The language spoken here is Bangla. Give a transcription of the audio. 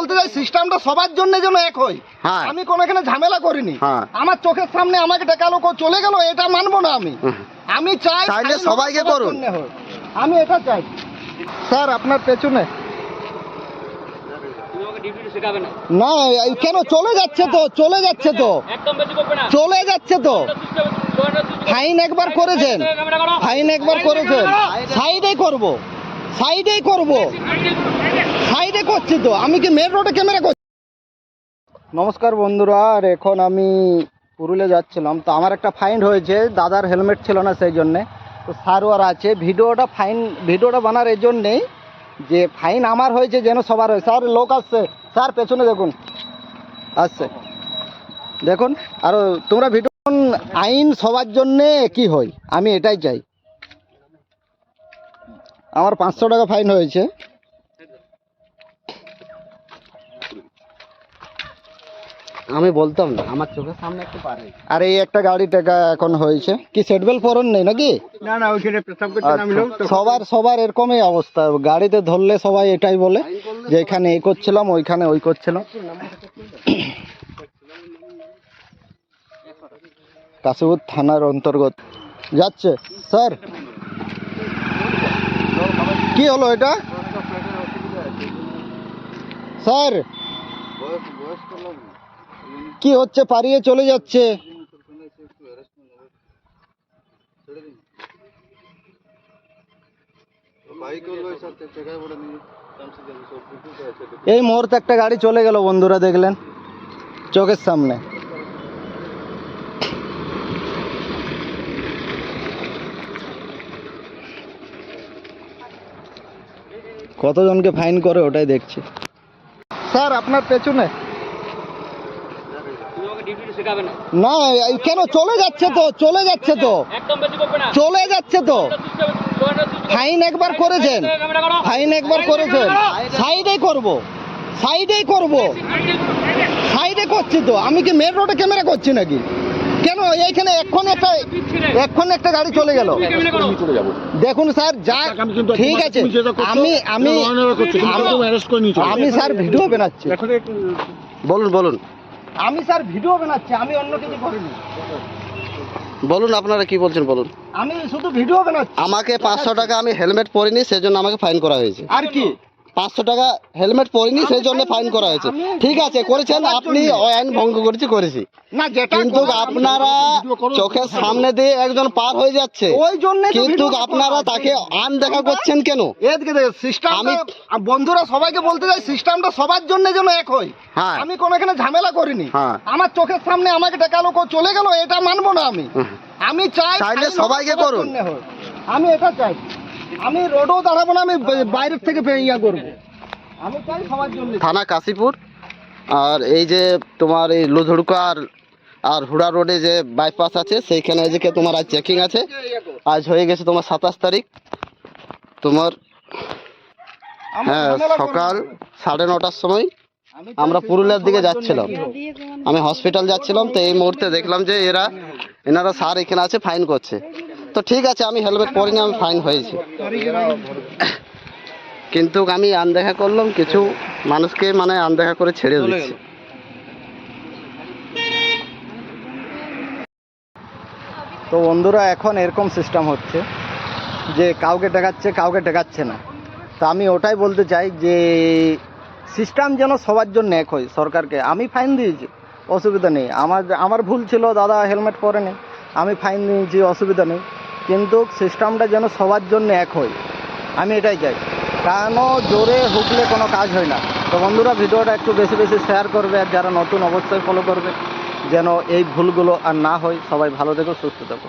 বলতে চাই সিস্টেমটা সবার জন্য যেন এক হয়। আমি কোনো এখানে ঝামেলা করিনি, আমার চোখের সামনে আমাকে টাকা লোক চলে গেল, এটা মানবো না। আমি চাই সবাইকে করুন, আমি এটা চাই। স্যার আপনার পেছনে না কেন চলে যাচ্ছে তো, চলে যাচ্ছে তো, চলে যাচ্ছে তো। ফাইন একবার করেছেন, ফাইন একবার করেছেন, সাইডে করব, সাইডেই করব, সাইডে করছি তো। আমি কি মেন রোডে ক্যামেরা করছি? নমস্কার বন্ধুরা, আর এখন আমি পুরুলিয়া যাচ্ছিলাম, তো আমার একটা ফাইন হয়েছে, দাদার হেলমেট ছিল না সেই জন্যে। তো সারওয়ার আছে ভিডিওটা বানার এই জন্যেই যে ফাইন আমার হয়েছে যেন সবার হয়। স্যার লোক আসছে, স্যার পেছনে দেখুন আসছে, দেখুন। আর তোমরা ভিডিও আইন সবার জন্যে কি হয়, আমি এটাই চাই। আমার 500 টাকা ফাইন হয়েছে। আমি বলতাম না, আমার চোখের সামনে একটু পারে। আর এই একটা গাড়ি টাকা এখন হয়েছে কি, সেট বেল্ট পরন নেই নাকি? না না, ওইখানে প্রস্তাব করতে নামিলো। সবার এরকমই অবস্থা, গাড়িতে ধরলে সবাই এটাই বলে যে এখানে এই করছিলাম, ওইখানে ওই করছিলাম। কাশীপুর থানার অন্তর্গত যাচ্ছে। স্যার কি হলো এটা? স্যার কি হচ্ছে, পারিয়ে চলে যাচ্ছে। এই মুহূর্তে একটা গাড়ি চলে গেল বন্ধুরা, দেখলেন চোখের সামনে। কতজনকে ফাইন করে ওটাই দেখছি। স্যার আপনার পেছনে না কেন চলে যাচ্ছে তো, চলে যাচ্ছে তো, চলে যাচ্ছে তো। ফাইন একবার করেছেন, ফাইন একবার করেছেন, সাইডেই করব, সাইডেই করব, সাইডে করছি তো। আমি কি মেন রোডে ক্যামেরা করছি নাকি? কেন এইখানে এখন একটা গাড়ি চলে গেল। দেখুন স্যার, যা ঠিক আছে, আমি স্যার ভিডিও বানাচ্ছি। বলুন। আমি স্যার ভিডিও বানাচ্ছি, আমি অন্য কিছু করিনি। বলুন আপনারা কি বলছেন বলুন। আমি শুধু ভিডিও বানাচ্ছি। আমাকে 500 টাকা, আমি হেলমেট পরিনি সেজন্য আমাকে ফাইন করা হয়েছে। আর কি 500 টাকা হেলমেট পরিনি সেই জন্য ফাইন করা হয়েছে। ঠিক আছে করেছেন আপনি, আইন ভঙ্গ করেছি না, কিন্তু আপনারা চোখের সামনে দিয়ে একজন পার হয়ে যাচ্ছে, ওই জন্য কিন্তু আপনারা তাকে আনদেখা করছেন কেন? আমি বন্ধুরা সবাইকে বলতে চাই সিস্টেমটা সবার জন্য যেন এক হয়। আমি কোনো এখানে ঝামেলা করিনি, আমার চোখের সামনে আমাকে টাকা লোক চলে গেল, এটা মানবো না। আমি চাই সবাইকে করুন, আমি এটা চাই। আমি রোডও দাঁড়াবো না, আমি বাইরের থেকে ইয়া করবো। আমি চাই সবার জন্য। থানা কাশীপুর, আর এই যে তোমার এই লোধড়ুকা আর হুড়া রোডে যে বাইপাস আছে সেইখানে যে তোমার আজ চেকিং আছে। আজ হয়ে গেছে তোমার 27 তারিখ, তোমার হ্যাঁ সকাল 9:30টার সময় আমরা পুরুলিয়ার দিকে যাচ্ছিলাম, আমি হসপিটাল যাচ্ছিলাম। তো এই মুহূর্তে দেখলাম যে এনারা স্যার এখানে আছে, ফাইন করছে। তো ঠিক আছে, আমি হেলমেট পরিনি, আমি ফাইন হয়েছে, কিন্তু আমি আনদেখা করলাম, কিছু মানুষকে মানে আনদেখা করে ছেড়ে দিচ্ছি। তো বন্ধুরা এখন এরকম সিস্টেম হচ্ছে যে কাউকে টেকাচ্ছে না। তো আমি ওটাই বলতে চাই যে সিস্টেম যেন সবার জন্য এক হয়। সরকারকে আমি ফাইন দিয়েছি, অসুবিধা নেই, আমার ভুল ছিল, দাদা হেলমেট পরেনি, আমি ফাইন দিয়েছি, অসুবিধা নেই, কিন্তু সিস্টেমটা যেন সবার জন্য এক হয়, আমি এটাই চাই। কেন জোরে হুকলে কোনো কাজ হয় না। তো বন্ধুরা ভিডিওটা একটু বেশি শেয়ার করবে, আর যারা নতুন অবশ্যই ফলো করবে, যেন এই ভুলগুলো আর না হয়। সবাই ভালো থেকো, সুস্থ থেকো।